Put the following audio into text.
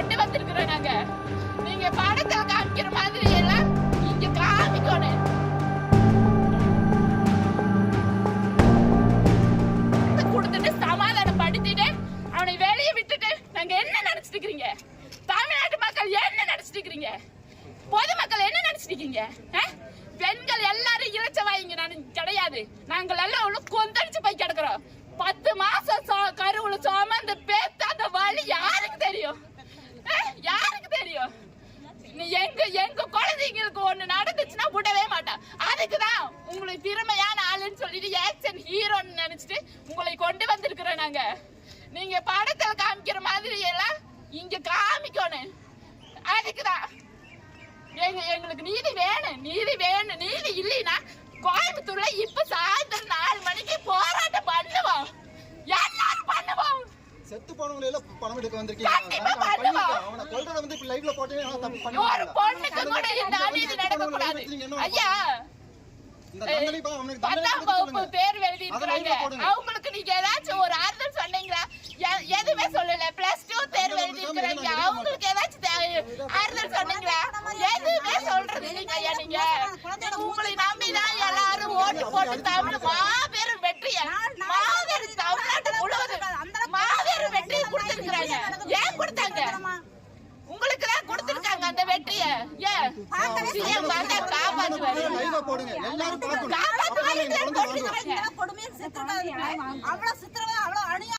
கொண்டு வந்திருக்கிறோம் நாங்க. நீங்க படத்துல காமிக்கிற மாதிரி எல்லாம் இங்க காமிக்கணும். கொடுத்துட்டு சமாதானப்படுத்திட்டு அவனை வெளியே விட்டுட்டு நாங்க என்ன நினைச்சிட்டு இருக்கீங்க? தமிழ்நாட்டு மக்கள் என்ன நினைச்சிட்டு இருக்கீங்க? பொதுமக்கள் என்ன நினைச்சிட்டு இருக்கீங்க? பெண்கள் எல்லாரும் இளைச்சவாயிங்க கிடையாது. நாங்கள் எல்லாம் ஒண்ணு கொந்தளிச்சு போய் கிடக்குறோம். 10 மாசம் கருவுல சுமந்து பேத்த அந்த வலி யாருக்கு தெரியும்? யாருக்கு தெரியும்? எங்க குழந்தைங்களுக்கு ஒண்ணு நடந்துச்சுன்னா விடவே மாட்டேன். அதுக்குதான் உங்களுக்கு திறமையான ஆளுன்னு சொல்லிட்டு ஆக்சன் ஹீரோன்னு நினைச்சிட்டு உங்களை கொண்டு வந்திருக்கிறோம் நாங்க. நீங்க படத்துல காமிக்கிற மாதிரி எல்லாம் இங்க காமிக்கணும். அதுக்குதான் எங்களுக்கு நீதி வேணும். நீதி இல்லைன்னா கோயம்புத்தூர்ல இப்ப சாயந்தரம் 4 மணிக்கு போராட்டம் பண்ணுவோம். எல்லாரும் பண்ணுவோம். செத்து போனவங்க எல்லாம் பணம் எடுக்க வந்திருக்கீங்க. அவனை கொல்றத வந்து இப்ப லைவ்ல போட்டே தப்பு பண்ணி ஒரு பொண்ணுக்கு கூட இந்த அநீதி நடக்க கூடாது. ஐயா இந்த தண்டனை பா அவனுக்கு தண்டனை 10ஆம் வகுப்பு தேர்வு எழுதி இருக்காங்க. அவங்களுக்கு நீங்க ஏதாச்சும் ஒரு ஆறுதல் சொன்னீங்களா? எதுவுமே சொல்லல. +2 தேர்வு எழுதி இருக்காங்க. அவங்களுக்கு ஏதாச்சும் ஆறுதல் சொன்னீங்களா? எதுவுமே சொல்றது இல்லைங்க ஐயா. நீங்க உங்களை நம்பிதான் எல்லாரும் ஓட்டு போட்டு தமிழ் மாபெரும் வெற்றியை மாபெரும் தமிழ்நாட்டு முழுவதும் மாபெரும் வெற்றியை கொடுத்திருக்கிறாங்க. ஏன் கொடுத்தாங்க? உங்களுக்கு தான் கொடுத்திருக்காங்க அந்த வெற்றியை. ஏன் காப்பாற்றுவாரு எல்லாரும் பார்க்கணும். காப்பாற்றுவாரு. கொடுமையை சித்திரவதை அவ்வளவு அநியாயம்.